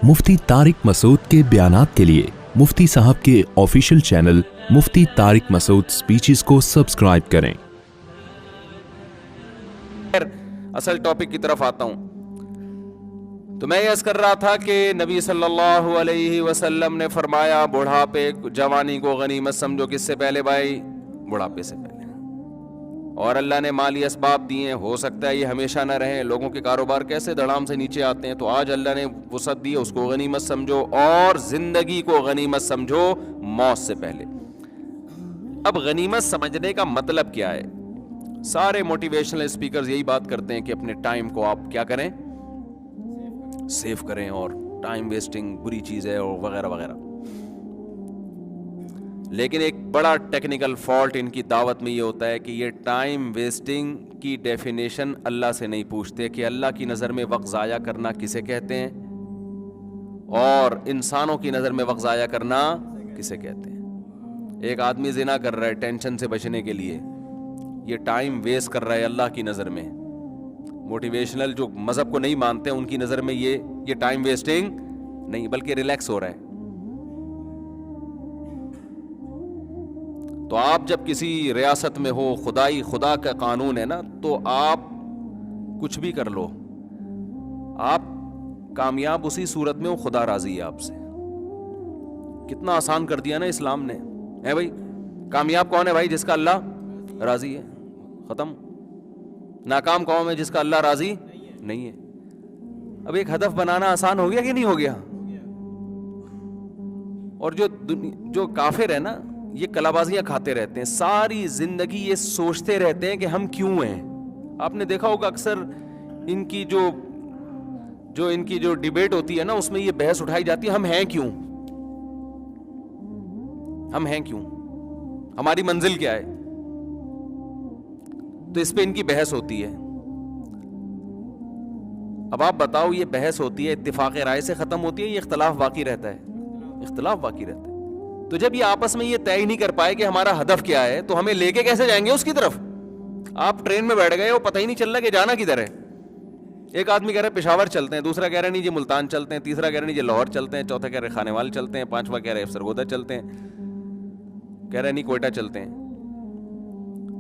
मुफ्ती तारिक मसूद के बयानात के लिए मुफ्ती साहब के ऑफिशियल चैनल मुफ्ती तारिक मसूद स्पीचेस को सब्सक्राइब करें। असल टॉपिक की तरफ आता हूं। तो मैं यह कर रहा था कि नबी सल्लल्लाहु अलैहि वसल्लम ने फरमाया बुढ़ापे जवानी को गनीमत समझो। किससे पहले भाई? बुढ़ापे से पहले। और अल्लाह ने माली असबाब दिए, हो सकता है ये हमेशा न रहे, लोगों के कारोबार कैसे धड़ाम से नीचे आते हैं, तो आज अल्लाह ने वसअत दी, उसको गनीमत समझो और जिंदगी को गनीमत समझो मौत से पहले। अब गनीमत समझने का मतलब क्या है? सारे मोटिवेशनल स्पीकर्स यही बात करते हैं कि अपने टाइम को आप क्या करें, सेव करें, और टाइम वेस्टिंग बुरी चीज है और वगैरह वगैरह। लेकिन एक बड़ा टेक्निकल फॉल्ट इनकी दावत में ये होता है कि ये टाइम वेस्टिंग की डेफिनेशन अल्लाह से नहीं पूछते कि अल्लाह की नज़र में वक्त ज़ाया करना किसे कहते हैं और इंसानों की नज़र में वक्त ज़ाया करना किसे कहते हैं। एक आदमी जिना कर रहा है टेंशन से बचने के लिए, ये टाइम वेस्ट कर रहा है अल्लाह की नज़र में। मोटिवेशनल जो मज़हब को नहीं मानते उनकी नज़र में ये टाइम वेस्टिंग नहीं बल्कि रिलैक्स हो रहा है। तो आप जब किसी रियासत में हो, खुदा का कानून है ना, तो आप कुछ भी कर लो, आप कामयाब उसी सूरत में हो खुदा राजी है आपसे। कितना आसान कर दिया ना इस्लाम ने, है भाई। कामयाब कौन है भाई? जिसका अल्लाह राजी है, खत्म। नाकाम कौन है? जिसका अल्लाह राजी नहीं है। अब एक हदफ बनाना आसान हो गया कि नहीं हो गया? और जो काफिर है ना, ये कलाबाजियां खाते रहते हैं सारी जिंदगी, ये सोचते रहते हैं कि हम क्यों हैं। आपने देखा होगा अक्सर इनकी जो डिबेट होती है ना, उसमें ये बहस उठाई जाती है, हम हैं क्यों, हम हैं क्यों, हमारी मंजिल क्या है। तो इस पे इनकी बहस होती है। अब आप बताओ, ये बहस होती है इत्तिफाक राय से खत्म होती है, ये इख्तलाफ बाकी रहता है? इख्तलाफ बाकी रहता है। तो जब ये आपस में ये तय ही नहीं कर पाए कि हमारा हदफ क्या है, तो हमें लेके कैसे जाएंगे उसकी तरफ? आप ट्रेन में बैठ गए हो, पता ही नहीं चल रहा कि जाना किधर है। एक आदमी कह रहा है पेशावर चलते हैं, दूसरा कह रहा है नहीं जी मुल्तान चलते हैं, तीसरा कह रहा है नहीं जी लाहौर चलते हैं, चौथा कह रहा है खानेवाल चलते हैं, पांचवा कह रहा है सरगोदा चलते हैं, कह रहा है नहीं कोयटा चलते हैं।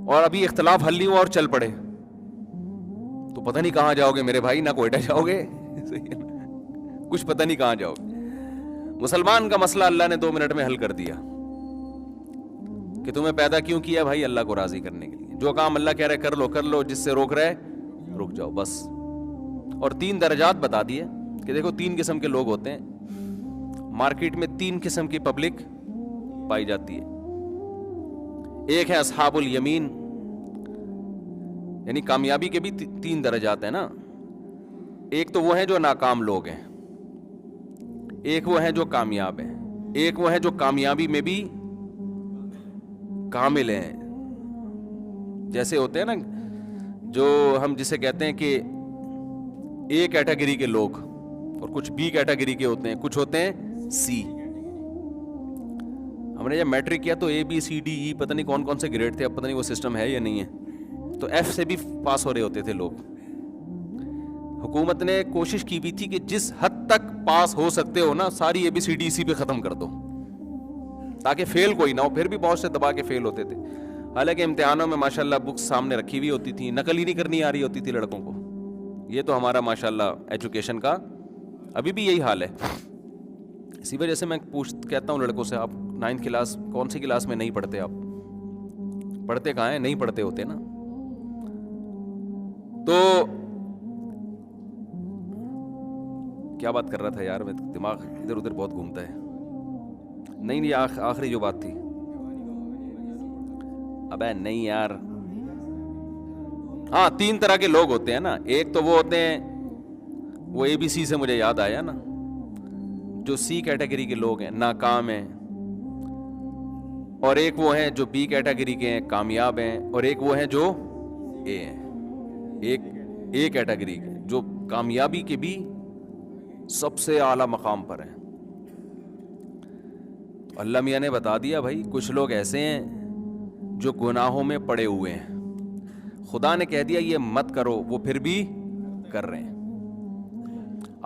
और अभी इख्तलाफ हल नहीं हुआ और चल पड़े, तो पता नहीं कहां जाओगे मेरे भाई, ना कोयटा जाओगे कुछ पता नहीं कहां जाओगे। मुसलमान का मसला अल्लाह ने 2 मिनट में हल कर दिया कि तुम्हें पैदा क्यों किया भाई? अल्लाह को राजी करने के लिए। जो काम अल्लाह कह रहे कर लो, जिससे रोक रहे रुक जाओ, बस। और 3 दर्जात बता दिए कि देखो 3 किस्म के लोग होते हैं मार्केट में, 3 किस्म की पब्लिक पाई जाती है। एक है अस्हाबुल यमीन, यानी कामयाबी के भी 3 दर्जात है ना। एक तो वो है जो नाकाम लोग हैं, एक वो है जो कामयाब है, एक वो है जो कामयाबी में भी कामिल हैं। जैसे होते हैं ना, जो हम जिसे कहते हैं कि ए कैटेगरी के लोग, और कुछ बी कैटेगरी के होते हैं, कुछ होते हैं सी। हमने जब मैट्रिक किया तो A B C D E पता नहीं कौन कौन से ग्रेड थे, अब पता नहीं वो सिस्टम है या नहीं है। तो एफ से भी पास हो रहे होते थे लोग। हुकूमत ने कोशिश की भी थी कि जिस हद तक पास हो सकते हो ना, सारी ABCD इसी पे खत्म कर दो ताकि फेल कोई ना हो। फिर भी बहुत से दबा के फेल होते थे। हालांकि इम्तिहानों में माशाल्लाह बुक्स सामने रखी हुई होती थी, नकल ही नहीं करनी आ रही होती थी लड़कों को। ये तो हमारा माशाल्लाह एजुकेशन का अभी भी यही हाल है। इसी वजह से मैं कहता हूँ लड़कों से, आप 9th क्लास कौन सी क्लास में नहीं पढ़ते? आप पढ़ते कहाँ हैं? नहीं पढ़ते होते ना। तो क्या बात कर रहा था यार, मैं दिमाग इधर उधर बहुत घूमता है। नहीं आखिरी जो बात थी, अबे नहीं यार, हाँ 3 तरह के लोग होते हैं ना। एक तो वो होते हैं, वो ABC से मुझे याद आया ना, जो C कैटेगरी के लोग हैं, नाकाम हैं। और एक वो हैं जो B कैटेगरी के हैं, कामयाब हैं। और एक वो हैं जो A हैं, एक A कैटेगरी के, जो कामयाबी के भी सबसे आला मकाम पर है। अल्लाह मियाँ ने बता दिया भाई, कुछ लोग ऐसे हैं जो गुनाहों में पड़े हुए हैं, खुदा ने कह दिया ये मत करो, वो फिर भी कर रहे हैं।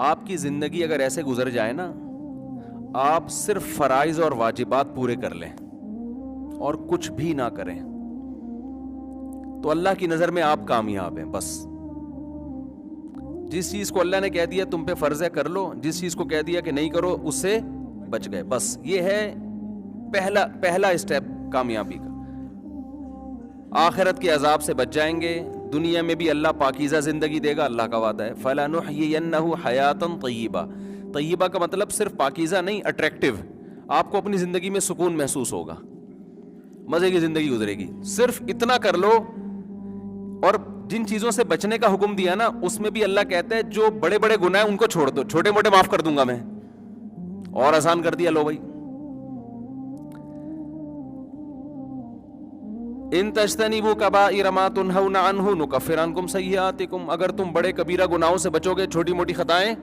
آپ کی زندگی اگر ایسے گزر جائے نا, آپ صرف فرائض اور واجبات پورے کر لیں اور کچھ بھی نہ کریں, تو اللہ کی نظر میں آپ کامیاب ہیں. بس جس چیز کو اللہ نے کہہ دیا تم پہ فرض ہے کر لو, جس چیز کو کہہ دیا کہ نہیں کرو اس سے بچ گئے. بس یہ ہے پہلا اسٹیپ کامیابی کا. آخرت کے عذاب سے بچ جائیں گے, دنیا میں بھی اللہ پاکیزہ زندگی دے گا, اللہ کا وعدہ ہے. فَلَنُحْيِيَنَّهُ حَيَاةً طَيِّبَةً. طیبہ کا مطلب صرف پاکیزہ نہیں, اٹریکٹیو. آپ کو اپنی زندگی میں سکون محسوس ہوگا, مزے کی زندگی گزرے گی. صرف اتنا کر لو. اور جن چیزوں سے بچنے کا حکم دیا نا, اس میں بھی اللہ کہتا ہے جو بڑے بڑے گناہ ہیں ان کو چھوڑ دو, چھوٹے موٹے معاف کر دوں گا میں. اور آسان کر دیا, لو بھائی. ان تجتنبوا کبائر ما تنہون عنہ نکفر عنکم سیئاتکم. اگر تم بڑے کبیرہ گناہوں سے بچو گے, چھوٹی موٹی خطائیں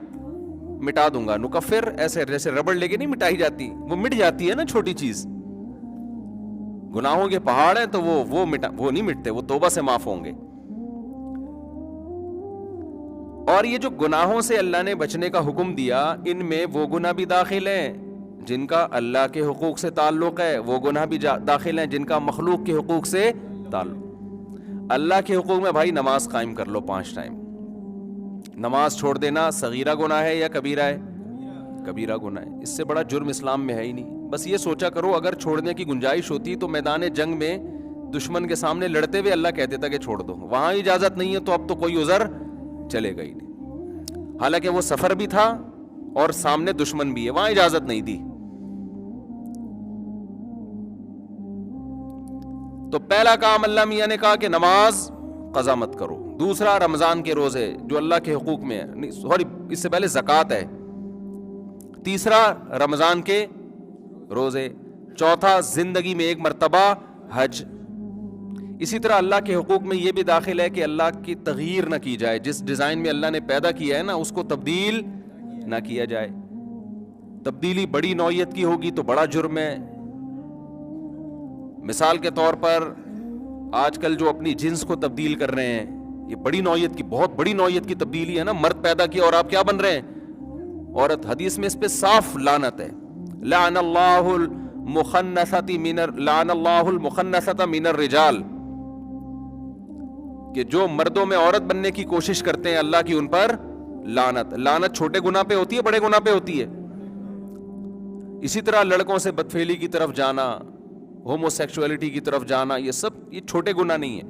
مٹا دوں گا. نکفر ایسے جیسے ربڑ لے کے نہیں مٹائی جاتی, وہ مٹ جاتی ہے نا چھوٹی چیز. گناہوں کے پہاڑ ہیں تو وہ نہیں مٹتے, وہ توبہ سے معاف ہوں گے. اور یہ جو گناہوں سے اللہ نے بچنے کا حکم دیا, ان میں وہ گناہ بھی داخل ہیں جن کا اللہ کے حقوق سے تعلق ہے, وہ گناہ بھی داخل ہیں جن کا مخلوق کے حقوق سے تعلق. اللہ کے حقوق میں بھائی نماز قائم کر لو 5 ٹائم. نماز چھوڑ دینا صغیرہ گناہ ہے یا کبیرہ ہے؟ کبیرہ گناہ ہے. اس سے بڑا جرم اسلام میں ہے ہی نہیں. بس یہ سوچا کرو اگر چھوڑنے کی گنجائش ہوتی تو میدان جنگ میں دشمن کے سامنے لڑتے ہوئے اللہ کہہ دیتا کہ چھوڑ دو. وہاں اجازت نہیں ہے تو اب تو کوئی عذر چلے گا ہی نہیں. حالانکہ وہ سفر بھی تھا اور سامنے دشمن بھی ہے, وہاں اجازت نہیں دی. تو پہلا کام اللہ میاں نے کہا کہ نماز قضا مت کرو. دوسرا رمضان کے روزے جو اللہ کے حقوق میں ہے, سوری اس سے پہلے زکوٰۃ ہے. تیسرا رمضان کے روزے. چوتھا زندگی میں 1 مرتبہ حج. اسی طرح اللہ کے حقوق میں یہ بھی داخل ہے کہ اللہ کی تغییر نہ کی جائے, جس ڈیزائن میں اللہ نے پیدا کیا ہے نا اس کو تبدیل نہ کیا جائے. تبدیلی بڑی نوعیت کی ہوگی تو بڑا جرم ہے. مثال کے طور پر آج کل جو اپنی جنس کو تبدیل کر رہے ہیں, یہ بڑی نوعیت کی, بہت بڑی نوعیت کی تبدیلی ہے نا. مرد پیدا کیا اور آپ کیا بن رہے ہیں؟ عورت. حدیث میں اس پہ صاف لعنت ہے. لعن اللہ المخنثۃ من الرجال, کہ جو مردوں میں عورت بننے کی کوشش کرتے ہیں اللہ کی ان پر لعنت. لعنت چھوٹے گناہ پہ ہوتی ہے, بڑے گناہ پہ ہوتی ہے. اسی طرح لڑکوں سے بدفعلی کی طرف جانا, ہومو سیکشولیٹی کی طرف جانا, یہ سب یہ چھوٹے گناہ نہیں ہے.